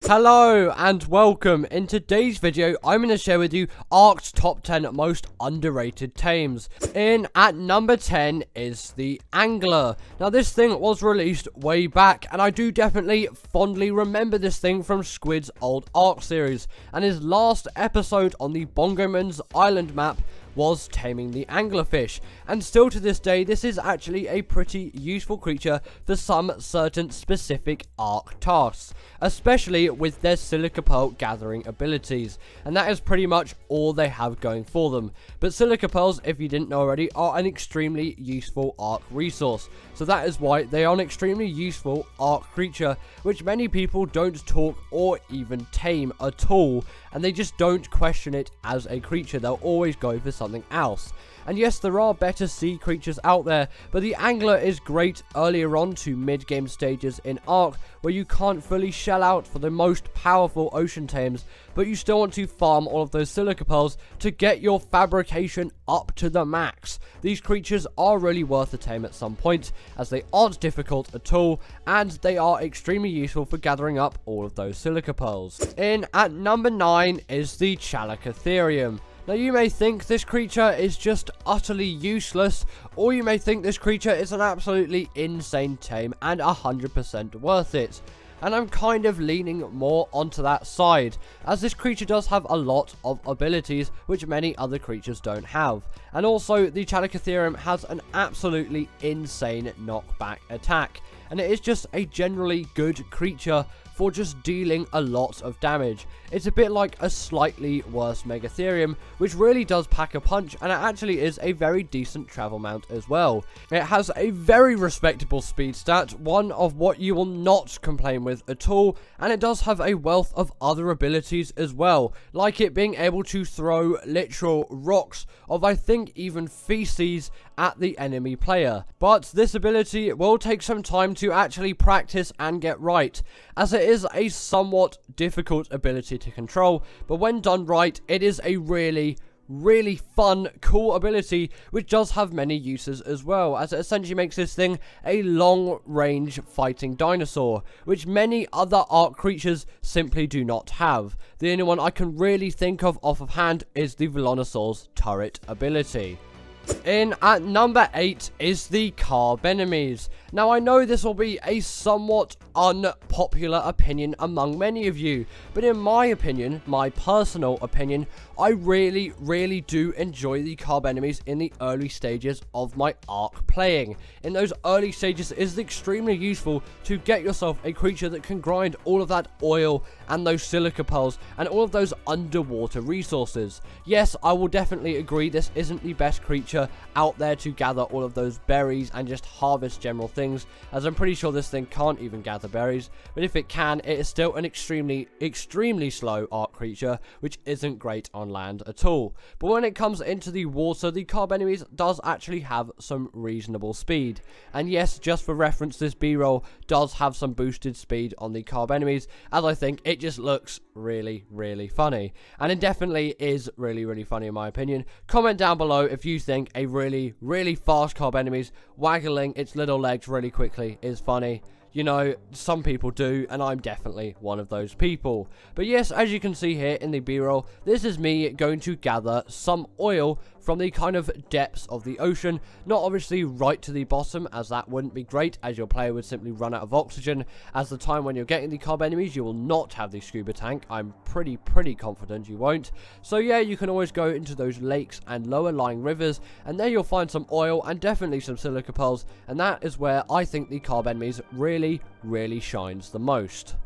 Hello and welcome. In today's video, I'm going to share with you Arc's top 10 most underrated tames. In at number 10 is the Angler. Now this thing was released way back, and I do definitely fondly remember this thing from Squid's old Arc series, and his last episode on the Bongoman's Island map was taming the anglerfish, and still to this day this is actually a pretty useful creature for some certain specific Arc tasks, especially with their silica pearl gathering abilities, and that is pretty much all they have going for them. But silica pearls, if you didn't know already, are an extremely useful Arc resource, so that is why they are an extremely useful Arc creature which many people don't talk or even tame at all, and they just don't question it as a creature. They'll always go for something else. And yes, there are better sea creatures out there, but the Angler is great earlier on to mid-game stages in Arc, where you can't fully shell out for the most powerful ocean tames, but you still want to farm all of those silica pearls to get your fabrication up to the max. These creatures are really worth a tame at some point, as they aren't difficult at all, and they are extremely useful for gathering up all of those silica pearls. In at number 9 is the Chalicotherium. Now you may think this creature is just utterly useless, or you may think this creature is an absolutely insane tame and 100% worth it. And I'm kind of leaning more onto that side, as this creature does have a lot of abilities which many other creatures don't have. And also, the Chalicotherium has an absolutely insane knockback attack, and it is just a generally good creature for just dealing a lot of damage. It's a bit like a slightly worse Megatherium, which really does pack a punch, and it actually is a very decent travel mount as well. It has a very respectable speed stat, one of what you will not complain with at all, and it does have a wealth of other abilities as well, like it being able to throw literal rocks of, I think, even feces at the enemy player. But this ability will take some time to actually practice and get right, as it is a somewhat difficult ability to control, but when done right, it is a really fun, cool ability which does have many uses as well, as it essentially makes this thing a long-range fighting dinosaur, which many other Arc creatures simply do not have. The only one I can really think of off of hand is the Velonosaur's turret ability. In at number 8 is the Carbenemies. Now I know this will be a somewhat unpopular opinion among many of you, but in my opinion, my personal opinion, I really do enjoy the Carbenemies in the early stages of my Arc playing. In those early stages, it is extremely useful to get yourself a creature that can grind all of that oil and those silica pearls and all of those underwater resources. Yes, I will definitely agree this isn't the best creature out there to gather all of those berries and just harvest general things, as I'm pretty sure this thing can't even gather berries, but if it can, it is still an extremely slow Arc creature, which isn't great on land at all. But when it comes into the water, the Carbenemies does actually have some reasonable speed, and yes, just for reference, this B-roll does have some boosted speed on the Carbenemies, as I think it just looks really funny, and it definitely is really funny in my opinion. Comment down below if you think a really fast Carbenemies waggling its little legs really quickly is funny. You know, some people do, and I'm definitely one of those people. But yes, as you can see here in the B-roll, this is me going to gather some oil from the kind of depths of the ocean. Not obviously right to the bottom, as that wouldn't be great, as your player would simply run out of oxygen. As the time when you're getting the Carbenemies, you will not have the scuba tank. I'm pretty confident you won't. So yeah, you can always go into those lakes and lower lying rivers, and there you'll find some oil and definitely some silica pearls, and that is where I think the Carbenemies really shines the most.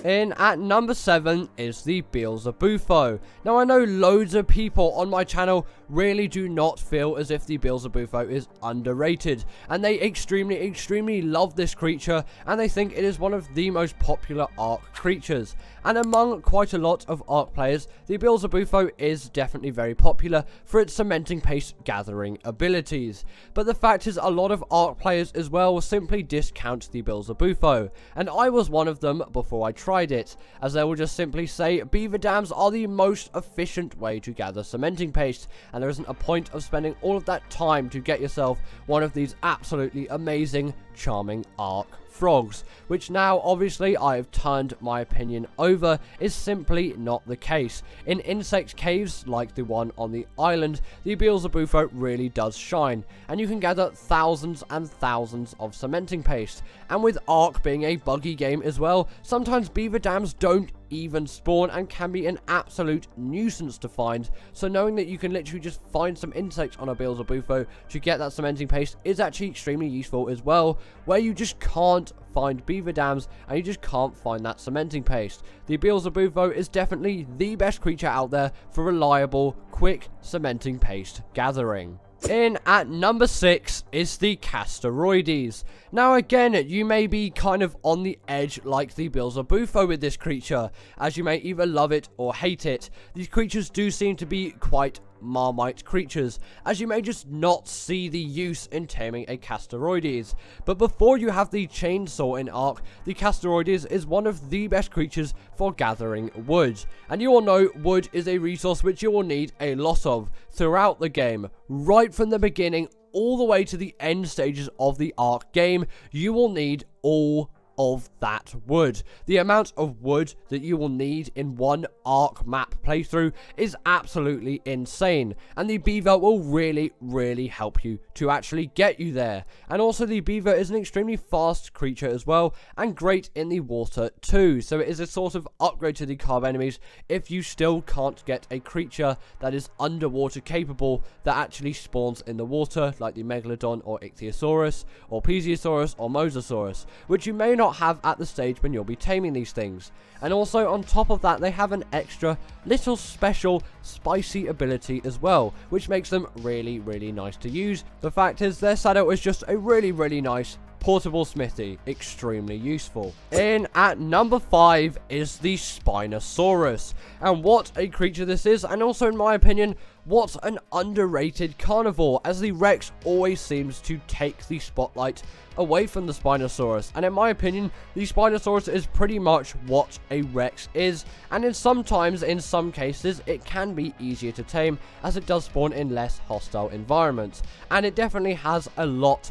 In at number 7 is the Beelzebufo. Now I know loads of people on my channel really do not feel as if the Beelzebufo is underrated, and they extremely love this creature, and they think it is one of the most popular Arc creatures. And among quite a lot of Arc players, the Beelzebufo is definitely very popular for its cementing paste gathering abilities. But the fact is, a lot of Arc players as well will simply discount the Beelzebufo, and I was one of them before I tried it, as they will just simply say beaver dams are the most efficient way to gather cementing paste, and there isn't a point of spending all of that time to get yourself one of these absolutely amazing, charming Arc frogs, which now obviously I have turned my opinion over is simply not the case. In insect caves like the one on the island, the Beelzebufo really does shine, and you can gather thousands and thousands of cementing paste. And with Ark being a buggy game as well, sometimes beaver dams don't even spawn and can be an absolute nuisance to find. So knowing that you can literally just find some insects on a Beelzebufo to get that cementing paste is actually extremely useful as well, where you just can't find beaver dams and you just can't find that cementing paste. The Beelzebufo is definitely the best creature out there for reliable, quick cementing paste gathering. In at number 6 is the Casteroides. Now again, you may be kind of on the edge like the Beelzebufo with this creature, as you may either love it or hate it. These creatures do seem to be quite Marmite creatures, as you may just not see the use in taming a Casteroides. But before you have the chainsaw in Ark, the Casteroides is one of the best creatures for gathering wood. And you all know wood is a resource which you will need a lot of throughout the game. Right from the beginning all the way to the end stages of the Ark game, you will need all of that wood. The amount of wood that you will need in one Ark map playthrough is absolutely insane, and the beaver will really help you to actually get you there. And also the beaver is an extremely fast creature as well, and great in the water too, so it is a sort of upgrade to the carb enemies if you still can't get a creature that is underwater capable that actually spawns in the water, like the Megalodon or Ichthyosaurus or Plesiosaurus or Mosasaurus, which you may not have at the stage when you'll be taming these things. And also on top of that, they have an extra little special spicy ability as well, which makes them really nice to use. The fact is, their saddle is just a really nice portable smithy, extremely useful. In at number 5 is the Spinosaurus, and what a creature this is, and also in my opinion, what an underrated carnivore, as the Rex always seems to take the spotlight away from the Spinosaurus. And in my opinion, the Spinosaurus is pretty much what a Rex is, and in some cases it can be easier to tame, as it does spawn in less hostile environments, and it definitely has a lot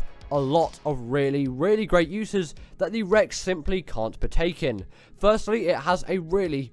of really great uses that the Rex simply can't partake in. Firstly, it has a really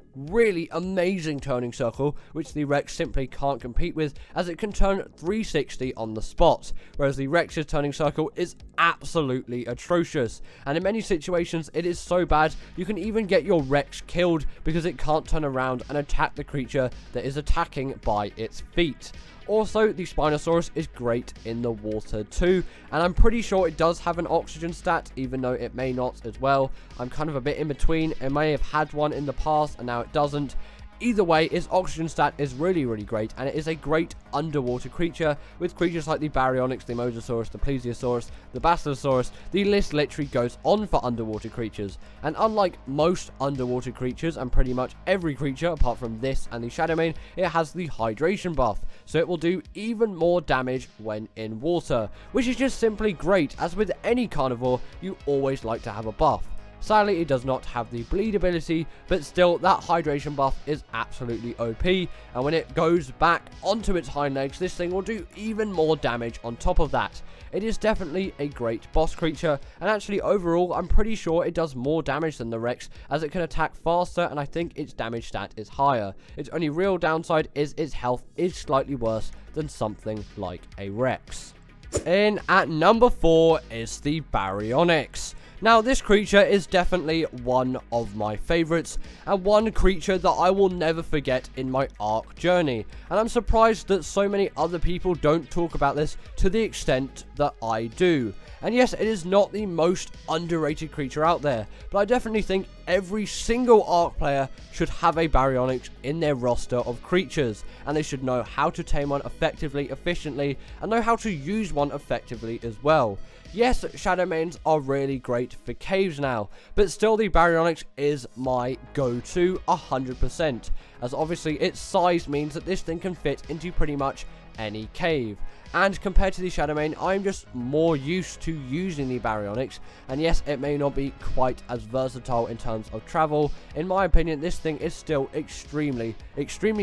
amazing turning circle, which the Rex simply can't compete with, as it can turn 360 on the spot, whereas the Rex's turning circle is absolutely atrocious, and in many situations it is so bad you can even get your Rex killed because it can't turn around and attack the creature that is attacking by its feet. Also, the Spinosaurus is great in the water too, and I'm pretty sure it does have an oxygen stat, even though it may not as well. I'm kind of a bit in between. It may have had one in the past and now it doesn't. Either way, its oxygen stat is really great, and it is a great underwater creature with creatures like the Baryonyx, the Mosasaurus, the Plesiosaurus, the Basilosaurus. The list literally goes on for underwater creatures, and unlike most underwater creatures and pretty much every creature apart from this and the Shadowmane, it has the hydration buff, so it will do even more damage when in water, which is just simply great, as with any carnivore you always like to have a buff. Sadly, it does not have the bleed ability, but still, that hydration buff is absolutely OP, and when it goes back onto its hind legs, this thing will do even more damage on top of that. It is definitely a great boss creature, and actually overall, I'm pretty sure it does more damage than the Rex, as it can attack faster, and I think its damage stat is higher. Its only real downside is its health is slightly worse than something like a Rex. In at number 4 is the Baryonyx. Now, this creature is definitely one of my favorites, and one creature that I will never forget in my Ark journey, and I'm surprised that so many other people don't talk about this to the extent that I do. And yes, it is not the most underrated creature out there, but I definitely think every single Ark player should have a Baryonyx in their roster of creatures, and they should know how to tame one effectively, efficiently, and know how to use one effectively as well. Yes, Shadowmanes are really great for caves now, but still the Baryonyx is my go-to 100%, as obviously its size means that this thing can fit into pretty much any cave. And compared to the Shadowmane, I'm just more used to using the Baryonyx, and yes, it may not be quite as versatile in terms of travel. In my opinion, this thing is still extremely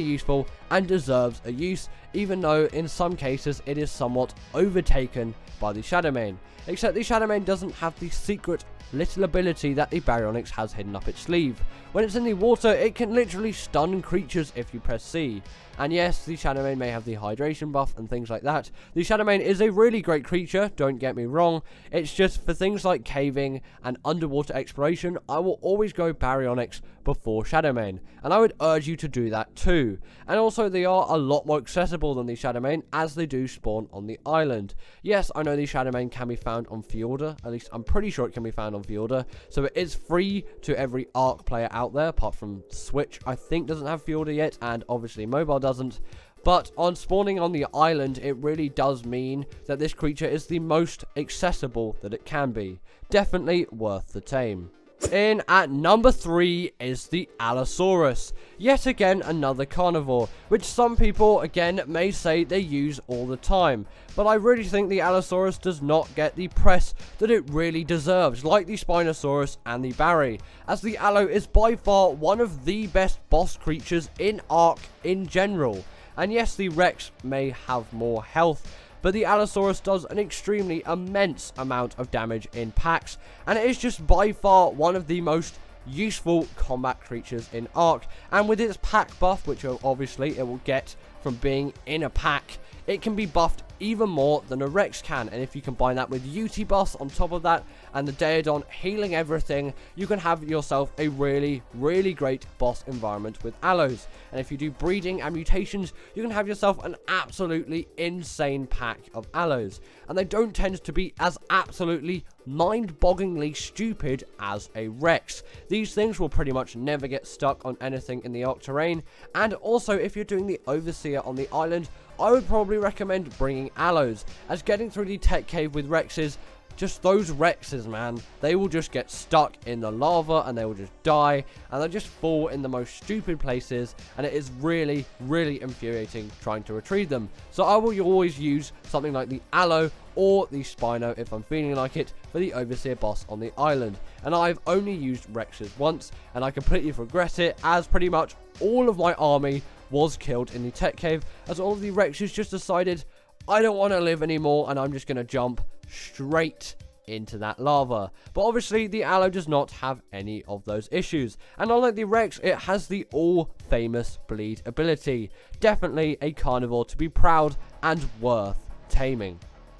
useful and deserves a use, even though in some cases it is somewhat overtaken by the Shadowmane. Except the Shadowmane doesn't have the secret little ability that the Baryonyx has hidden up its sleeve. When it's in the water, it can literally stun creatures if you press C. And yes, the Shadowmane may have the hydration buff and things like that. The Shadowmane is a really great creature, don't get me wrong. It's just for things like caving and underwater exploration, I will always go Baryonyx before Shadowmane. And I would urge you to do that too. And also, they are a lot more accessible than the Shadowmane, as they do spawn on the island. Yes, I know the Shadowmane can be found on Fjorda, at least I'm pretty sure it can be found on Fjorda. So it is free to every Ark player out there, apart from Switch, I think doesn't have Fjorda yet, and obviously mobile doesn't. But on spawning on the island, it really does mean that this creature is the most accessible that it can be. Definitely worth the tame. In at number 3 is the Allosaurus. Yet again, another carnivore, which some people again may say they use all the time. But I really think the Allosaurus does not get the press that it really deserves, like the Spinosaurus and the Barry, as the Allo is by far one of the best boss creatures in Ark in general. And yes, the Rex may have more health, but the Allosaurus does an extremely immense amount of damage in packs, and it is just by far one of the most useful combat creatures in Ark. And with its pack buff, which obviously it will get from being in a pack, it can be buffed even more than a Rex can. And if you combine that with UT buffs on top of that, and the Daedon healing everything, you can have yourself a really, really great boss environment with Allos. And if you do breeding and mutations, you can have yourself an absolutely insane pack of Allos. And they don't tend to be as absolutely mind-bogglingly stupid as a Rex. These things will pretty much never get stuck on anything in the Ark terrain. And also, if you're doing the Overseer on the island, I would probably recommend bringing Allos, as getting through the tech cave with Rexes, just those Rexes, man, they will just get stuck in the lava and they will just die, and they'll just fall in the most stupid places, and it is really, really infuriating trying to retrieve them. So I will always use something like the Allo or the Spino if I'm feeling like it for the Overseer boss on the island. And I've only used Rexes once, and I completely regret it, as pretty much all of my army was killed in the tech cave, as all of the Rexes just decided, I don't want to live anymore, and I'm just going to jump straight into that lava. But obviously the Allo does not have any of those issues, and unlike the Rex, it has the all famous bleed ability. Definitely a carnivore to be proud and worth taming.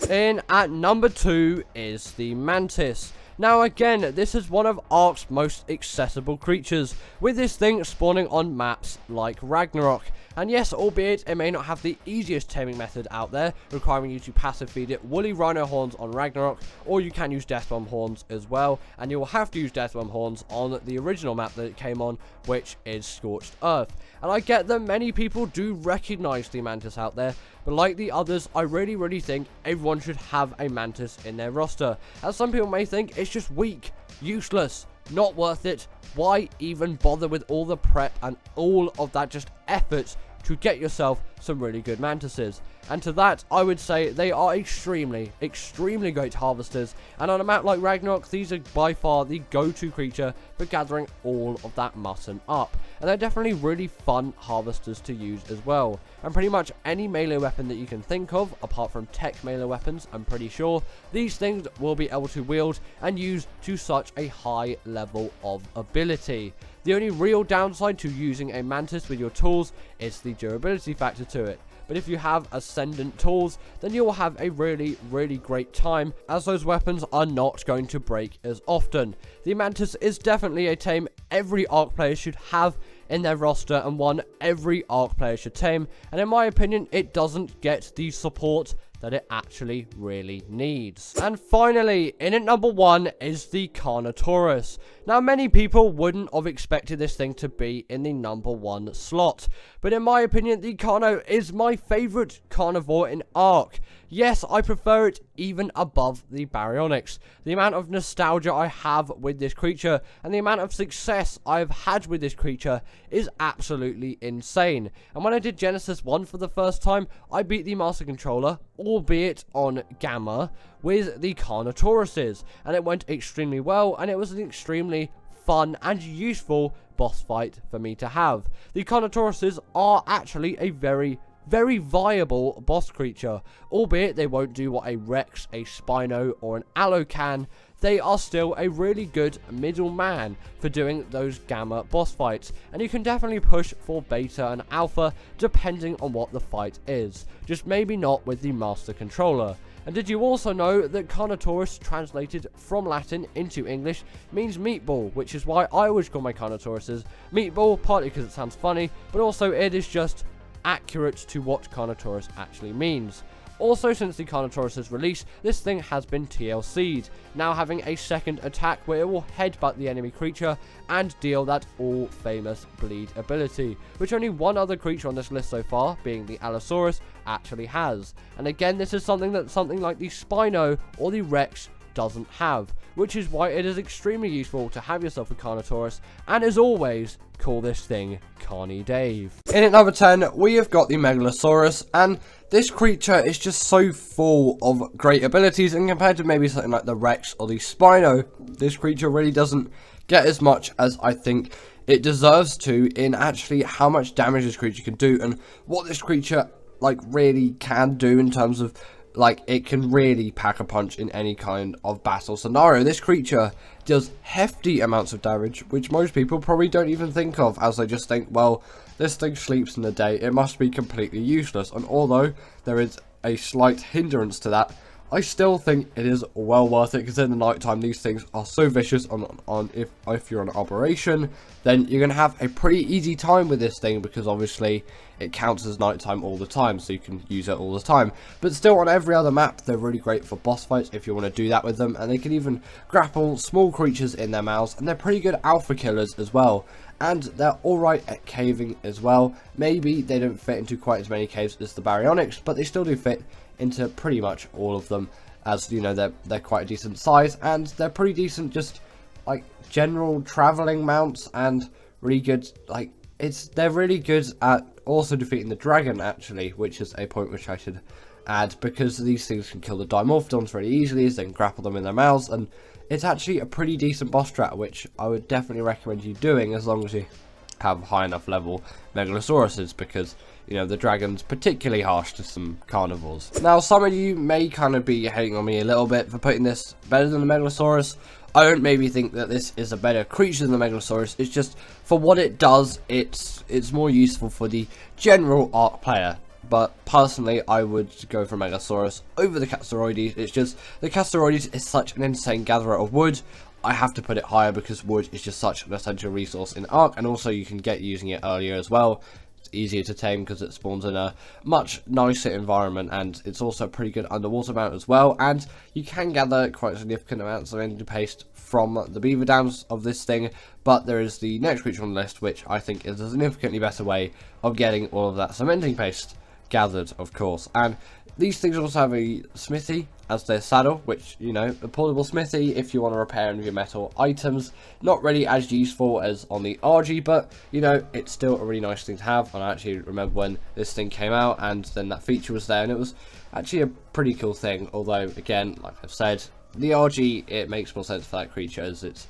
In at number 2 is the Mantis. Now again, this is one of Ark's most accessible creatures, with this thing spawning on maps like Raasclark. And yes, albeit it may not have the easiest taming method out there, requiring you to passive feed it woolly rhino horns on Raasclark, or you can use Deathworm horns as well, and you will have to use Deathworm horns on the original map that it came on, which is Scorched Earth. And I get that many people do recognize the Mantis out there, but like the others, I really think everyone should have a Mantis in their roster, as some people may think it's just weak, useless, not worth it. Why even bother with all the prep and all of that just effort to get yourself some really good Mantises? And to that, I would say they are extremely great harvesters, and on a map like Raasclark, these are by far the go-to creature for gathering all of that mutton up. And they're definitely really fun harvesters to use as well. And pretty much any melee weapon that you can think of, apart from tech melee weapons, I'm pretty sure, these things will be able to wield and use to such a high level of ability. The only real downside to using a Mantis with your tools is the durability factor to it. But if you have Ascendant tools, then you will have a really great time, as those weapons are not going to break as often. The Mantis is definitely a tame every Ark player should have in their roster, and one every Ark player should tame, and in my opinion, it doesn't get the support that it actually really needs. And finally, in at number 1 is the Carnotaurus. Now, many people wouldn't have expected this thing to be in the number 1 slot, but in my opinion, the Carno is my favorite carnivore in Ark. Yes, I prefer it even above the Baryonyx. The amount of nostalgia I have with this creature and the amount of success I've had with this creature is absolutely insane. And when I did Genesis 1 for the first time, I beat the Master Controller, albeit on Gamma, with the Carnotauruses, and it went extremely well, and it was an extremely fun and useful boss fight for me to have. The Carnotauruses are actually a very viable boss creature, albeit they won't do what a Rex, a Spino, or an Allo can. they are still a really good middleman for doing those gamma boss fights, and you can definitely push for beta and alpha depending on what the fight is, just maybe not with the master controller. And did you also know that Carnotaurus, translated from Latin into English, means meatball, which is why I always call my Carnotauruses meatball, partly because it sounds funny, but also it is just accurate to what Carnotaurus actually means. Also, since the Carnotaurus' release, this thing has been TLC'd, now having a second attack where it will headbutt the enemy creature and deal that all-famous bleed ability, which only one other creature on this list so far, being the Allosaurus, actually has. And again, this is something that something like the Spino or the Rex doesn't have, which is why it is extremely useful to have yourself a Carnotaurus, and as always, call this thing Carny Dave. In at number 10, we have got the Megalosaurus, and this creature is just so full of great abilities, and compared to maybe something like the Rex or the Spino, this creature really doesn't get as much as I think it deserves to in actually how much damage this creature can do, and what this creature like really can do in terms of like it can really pack a punch in any kind of battle scenario. This creature does hefty amounts of damage, which most people probably don't even think of, as they just think, well, this thing sleeps in the day, it must be completely useless. And although there is a slight hindrance to that, I still think it is well worth it, because in the night time these things are so vicious. If you're on operation, then you're gonna have a pretty easy time with this thing, because obviously it counts as nighttime all the time, so you can use it all the time. But still, on every other map, they're really great for boss fights if you want to do that with them, and they can even grapple small creatures in their mouths, and they're pretty good alpha killers as well. And they're alright at caving as well. Maybe they don't fit into quite as many caves as the Baryonyx, but they still do fit into pretty much all of them, as you know, they're quite a decent size, and they're pretty decent just like general traveling mounts, and really good, like they're really good at also defeating the dragon, actually, which is a point which I should add, because these things can kill the Dimorphodons very easily as they can grapple them in their mouths, and it's actually a pretty decent boss strat, which I would definitely recommend you doing as long as you have high enough level Megalosauruses, because you know the dragon's particularly harsh to some carnivores. Now, some of you may kind of be hating on me a little bit for putting this better than the Megalosaurus. I don't maybe think that this is a better creature than the Megalosaurus. It's just for what it does, it's more useful for the general Ark player. But personally, I would go for Megalosaurus over the Castorides. It's just the Castorides is such an insane gatherer of wood. I have to put it higher because wood is just such an essential resource in Ark, and also you can get using it earlier as well. It's easier to tame because it spawns in a much nicer environment, and it's also a pretty good underwater mount as well. And you can gather quite significant amounts of energy paste from the beaver dams of this thing, but there is the next creature on the list, which I think is a significantly better way of getting all of that cementing paste gathered, of course. And these things also have a smithy as their saddle, which, you know, a portable smithy if you want to repair any of your metal items. Not really as useful as on the RG, but, you know, it's still a really nice thing to have. And I actually remember when this thing came out, and then that feature was there, and it was actually a pretty cool thing. Although, again, like I've said, the RG, it makes more sense for that creature, as it's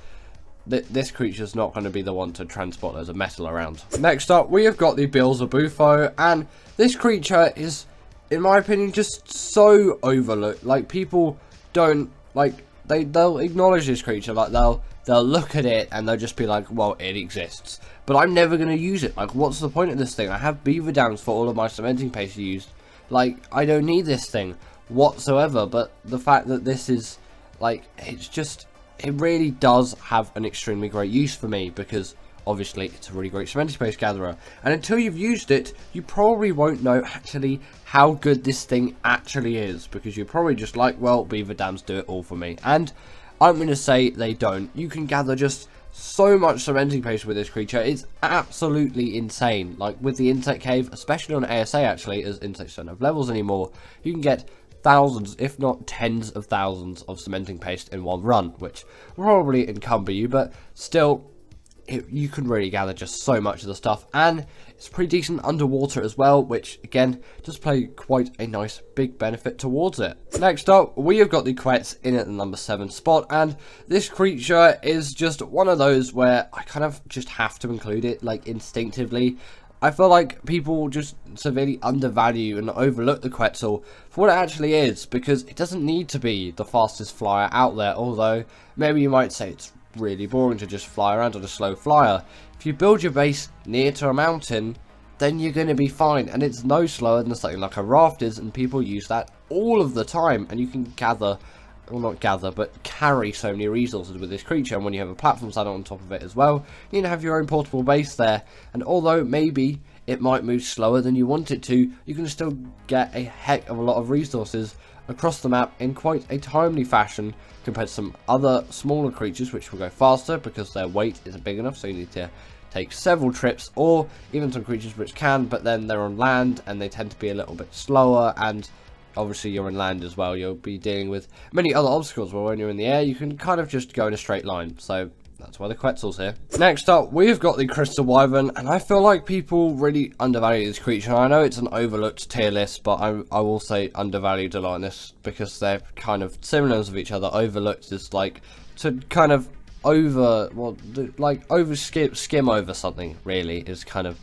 this creature's not going to be the one to transport loads of metal around. Next up, we have got the Beelzebufo, and this creature is, in my opinion, just so overlooked. Like, people don't, like, they'll acknowledge this creature, like, they'll look at it and they'll just be like, well, it exists, but I'm never going to use it. Like, what's the point of this thing? I have beaver dams for all of my cementing paste used. Like, I don't need this thing whatsoever. But the fact that this is, like, it's just, it really does have an extremely great use for me, because obviously it's a really great cementing paste gatherer, and until you've used it, you probably won't know actually how good this thing actually is, because you're probably just like, well, beaver dams do it all for me. And I'm going to say they don't. You can gather just so much cementing paste with this creature. It's absolutely insane. Like, with the insect cave, especially on ASA, actually, as insects don't have levels anymore, you can get thousands, if not tens of thousands of cementing paste in one run, which will probably encumber you, but still, you can really gather just so much of the stuff. And it's pretty decent underwater as well, which again does play quite a nice big benefit towards it. Next up, we have got the Quetz in at the number 7 spot, and this creature is just one of those where I kind of just have to include it, like, instinctively. I feel like people just severely undervalue and overlook the Quetzal for what it actually is, because it doesn't need to be the fastest flyer out there, although maybe you might say it's really boring to just fly around on a slow flyer. If you build your base near to a mountain, then you're going to be fine, and it's no slower than something like a raft is, and people use that all of the time, and you can gather, well, not gather, but carry so many resources with this creature. And when you have a platform saddle on top of it as well, you can have your own portable base there, and although maybe it might move slower than you want it to, you can still get a heck of a lot of resources across the map in quite a timely fashion compared to some other smaller creatures which will go faster because their weight isn't big enough, so you need to take several trips, or even some creatures which can, but then they're on land and they tend to be a little bit slower, and obviously you're in land as well, you'll be dealing with many other obstacles, where when you're in the air you can kind of just go in a straight line, so that's why the Quetzal's here. Next up, we've got the Crystal Wyvern, and I feel like people really undervalue this creature. I know it's an overlooked tier list, but I will say undervalued a lot in this, because they're kind of similar of each other. Overlooked is like to kind of skim over something, really, is kind of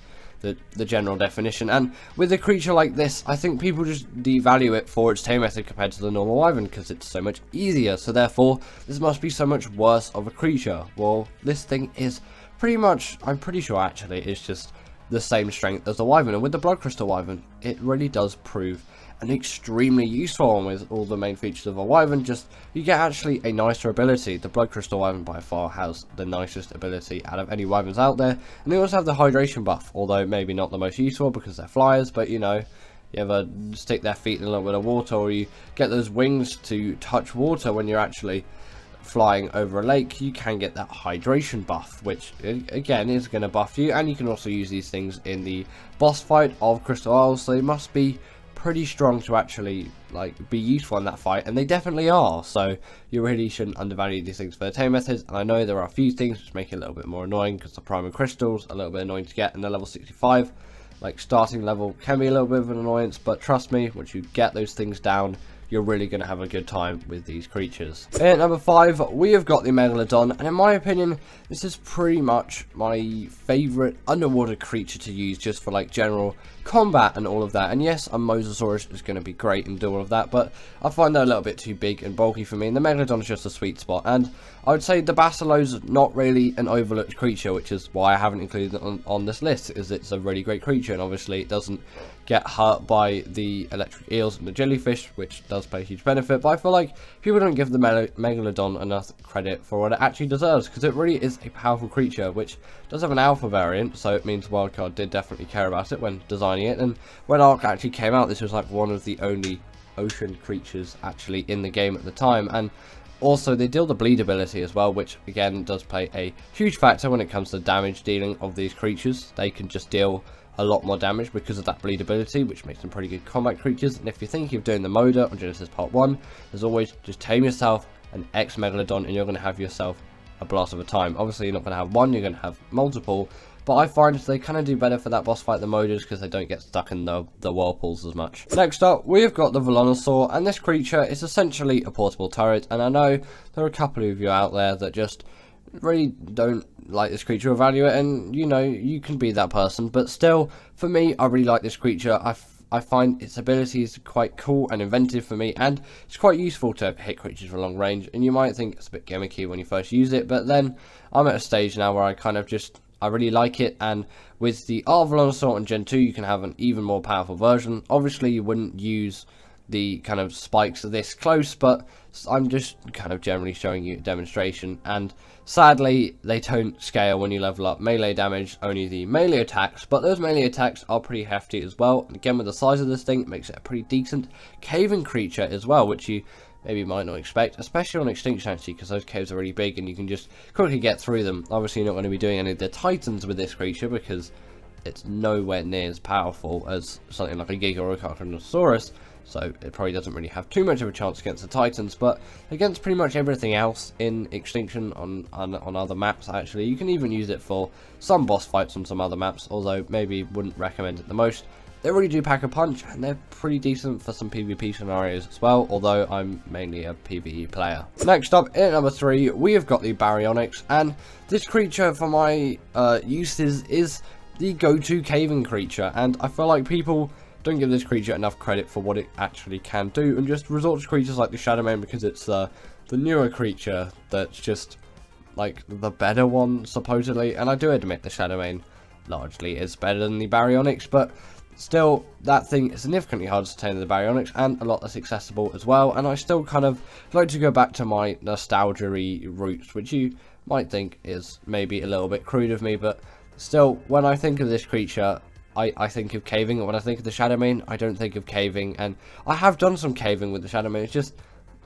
the general definition. And with a creature like this, I think people just devalue it for its tame method compared to the normal wyvern, because it's so much easier, so therefore this must be so much worse of a creature. Well, this thing is pretty much, I'm pretty sure actually, it's just the same strength as the wyvern. And with the blood crystal wyvern, it really does prove an extremely useful one. With all the main features of a wyvern, just you get actually a nicer ability. The blood crystal wyvern by far has the nicest ability out of any wyverns out there, and they also have the hydration buff, although maybe not the most useful because they're flyers. But you know, you ever stick their feet in a little bit of water, or you get those wings to touch water when you're actually flying over a lake, you can get that hydration buff, which again is going to buff you. And you can also use these things in the boss fight of Crystal Isles, so they must be pretty strong to actually like be useful in that fight, and they definitely are. So you really shouldn't undervalue these things for the tame methods. And I know there are a few things which make it a little bit more annoying, because the primal crystals are a little bit annoying to get, and they're level 65, like starting level can be a little bit of an annoyance, but trust me, once you get those things down, you're really going to have a good time with these creatures. At number 5, we have got the Megalodon, and in my opinion, this is pretty much my favourite underwater creature to use just for like general combat and all of that. And yes, a Mosasaurus is going to be great and do all of that, but I find that a little bit too big and bulky for me, and the Megalodon is just a sweet spot. And I would say the Basilo's not really an overlooked creature, which is why I haven't included it on this list, is it's a really great creature, and obviously it doesn't get hurt by the electric eels and the jellyfish, which does play a huge benefit. But I feel like people don't give the Megalodon enough credit for what it actually deserves, because it really is a powerful creature, which does have an alpha variant, so it means Wildcard did definitely care about it when designing it. And when Ark actually came out, this was like one of the only ocean creatures actually in the game at the time. And also they deal the bleed ability as well, which again does play a huge factor when it comes to damage dealing of these creatures. They can just deal a lot more damage because of that bleed ability, which makes them pretty good combat creatures. And if you're thinking of doing the Moda on Genesis Part 1, as always, just tame yourself an X-Megalodon and you're going to have yourself a blast of a time. Obviously you're not going to have one, you're going to have multiple, but I find they kind of do better for that boss fight than Modas, because they don't get stuck in the whirlpools as much. Next up, we've got the Velonosaur, and this creature is essentially a portable turret. And I know there are a couple of you out there that just really don't like this creature or value it, and you know, you can be that person, but still, for me, I really like this creature. I find its abilities quite cool and inventive for me, and it's quite useful to hit creatures from long range. And you might think it's a bit gimmicky when you first use it, but then I'm at a stage now where I really like it. And with the Art of Velonosaur on Gen 2, you can have an even more powerful version. Obviously you wouldn't use the kind of spikes this close, but I'm just kind of generally showing you a demonstration. And sadly, they don't scale when you level up melee damage, only the melee attacks, but those melee attacks are pretty hefty as well. And again, with the size of this thing, it makes it a pretty decent caving creature as well, which you maybe might not expect, especially on Extinction actually, because those caves are really big and you can just quickly get through them. Obviously, you're not going to be doing any of the Titans with this creature, because it's nowhere near as powerful as something like a Giga or a Carnosaurus, so it probably doesn't really have too much of a chance against the Titans. But against pretty much everything else in Extinction on other maps, actually, you can even use it for some boss fights on some other maps, although maybe wouldn't recommend it the most. They really do pack a punch, and they're pretty decent for some PvP scenarios as well, although I'm mainly a PvE player. Next up, at number 3, we have got the Baryonyx, and this creature for my uses is the go-to caving creature, and I feel like people don't give this creature enough credit for what it actually can do, and just resort to creatures like the Shadowmane because it's the newer creature that's just like the better one supposedly. And I do admit the Shadowmane largely is better than the Baryonyx, but still that thing is significantly harder to tame than the Baryonyx and a lot less accessible as well. And I still kind of like to go back to my nostalgia-y roots, which you might think is maybe a little bit crude of me, but still, when I think of this creature, I think of caving, and when I think of the Shadowmane, I don't think of caving. And I have done some caving with the Shadowmane, it's just,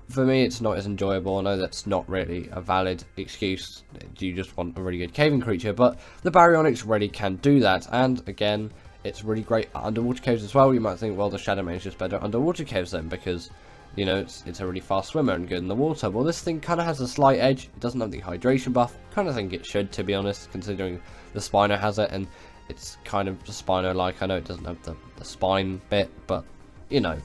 for me, it's not as enjoyable. I know that's not really a valid excuse, you just want a really good caving creature, but the Baryonyx really can do that. And again, it's really great at underwater caves as well. You might think, well, the Shadowmane is just better at underwater caves then, because, you know, it's a really fast swimmer and good in the water. Well, this thing kind of has a slight edge. It doesn't have the hydration buff. Kind of think it should, to be honest, considering the Spino has it, and it's kind of Spino-like. I know it doesn't have the spine bit, but, you know,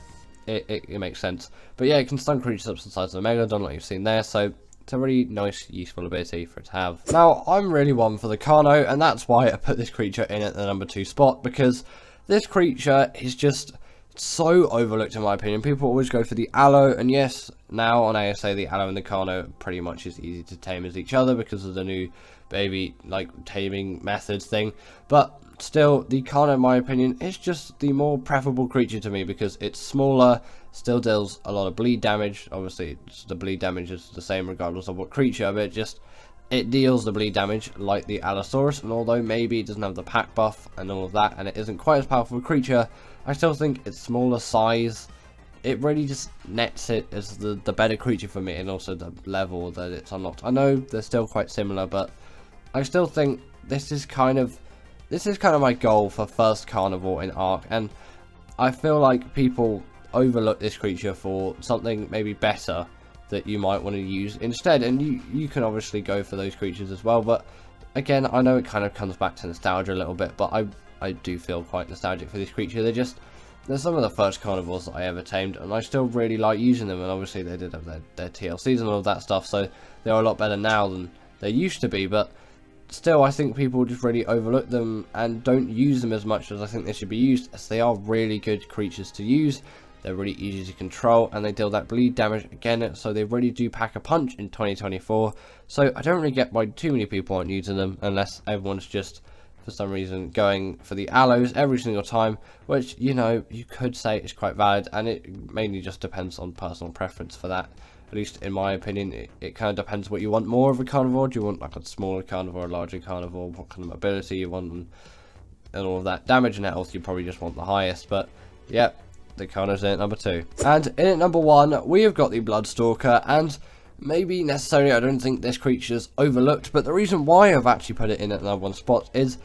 it makes sense. But yeah, it can stun creatures up to the size of a Megalodon, like you've seen there, so it's a really nice, useful ability for it to have. Now, I'm really one for the Carno, and that's why I put this creature in at the number 2 spot, because this creature is just so overlooked in my opinion. People always go for the Aloe, and yes, now on ASA the Aloe and the Carno pretty much as easy to tame as each other because of the new baby like taming methods thing, but still the Carno in my opinion is just the more preferable creature to me because it's smaller, still deals a lot of bleed damage. Obviously the bleed damage is the same regardless of what creature, but it deals the bleed damage like the Allosaurus, and although maybe it doesn't have the pack buff and all of that, and it isn't quite as powerful a creature, I still think its smaller size, it really just nets it as the better creature for me, and also the level that it's unlocked. I know they're still quite similar, but I still think this is kind of my goal for first carnivore in Ark, and I feel like people overlook this creature for something maybe better that you might want to use instead, and you can obviously go for those creatures as well. But again, I know it kind of comes back to nostalgia a little bit, but I do feel quite nostalgic for this creature. They're some of the first carnivores that I ever tamed, and I still really like using them. And obviously they did have their TLCs and all of that stuff, so they're a lot better now than they used to be, but still I think people just really overlook them and don't use them as much as I think they should be used, as they are really good creatures to use. They're really easy to control, and they deal that bleed damage again, so they really do pack a punch in 2024. So I don't really get why too many people aren't using them, unless everyone's just for some reason going for the Aloes every single time, which, you know, you could say is quite valid, and it mainly just depends on personal preference for that. At least in my opinion, it kind of depends what you want more of a carnivore. Do you want like a smaller carnivore, a larger carnivore, what kind of mobility you want, and all of that. Damage and health, you probably just want the highest, but yeah, the Carno's in at number 2. And in at number 1, we have got the Bloodstalker, and maybe necessarily I don't think this creature's overlooked, but the reason why I've actually put it in at number 1 spot is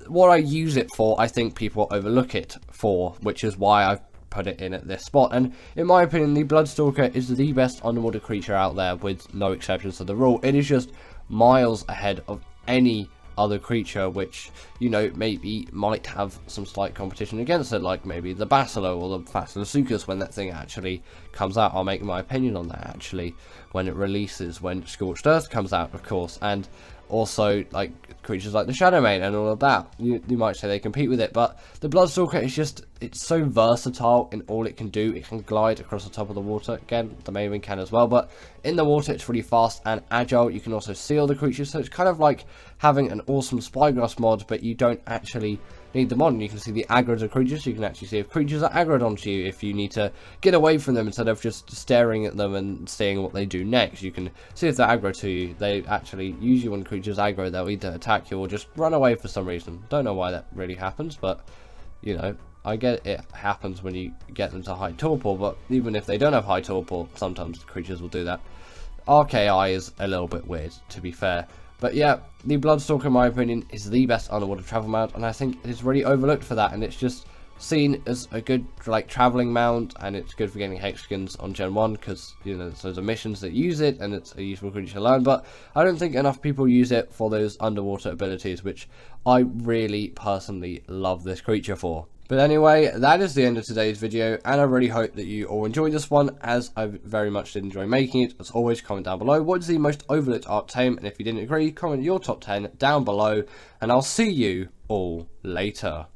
what I use it for. I think people overlook it for, which is why I've put it in at this spot. And in my opinion, the Bloodstalker is the best underwater creature out there, with no exceptions to the rule. It is just miles ahead of any other creature which, you know, maybe might have some slight competition against it, like maybe the Basilo or the Phaseolasuchus when that thing actually comes out. I'll make my opinion on that actually when it releases, when Scorched Earth comes out, of course, and also like creatures like the Shadowmane and all of that. You might say they compete with it, but the Bloodstalker is just, it's so versatile in all it can do. It can glide across the top of the water. Again, the Maven can as well, but in the water it's really fast and agile. You can also seal the creatures, so it's kind of like having an awesome Spyglass mod, but you don't actually need the mod. And you can see the aggroed of creatures. You can actually see if creatures are aggroed onto you, if you need to get away from them instead of just staring at them and seeing what they do next. You can see if they're aggro to you. They actually, usually when creatures aggro, they'll either attack you or just run away for some reason. Don't know why that really happens, but you know, I get it happens when you get them to high torpor, but even if they don't have high torpor, sometimes creatures will do that. RKI is a little bit weird, to be fair. But yeah, the Bloodstalker, in my opinion, is the best underwater travel mount, and I think it is really overlooked for that, and it's just seen as a good like traveling mount, and it's good for getting hexagons on Gen 1 because, you know, there's missions that use it and it's a useful creature to learn. But I don't think enough people use it for those underwater abilities, which I really personally love this creature for. But anyway, that is the end of today's video, and I really hope that you all enjoyed this one, as I very much did enjoy making it. As always, comment down below what is the most overlooked arc Tame, and if you didn't agree, comment your top 10 down below, and I'll see you all later.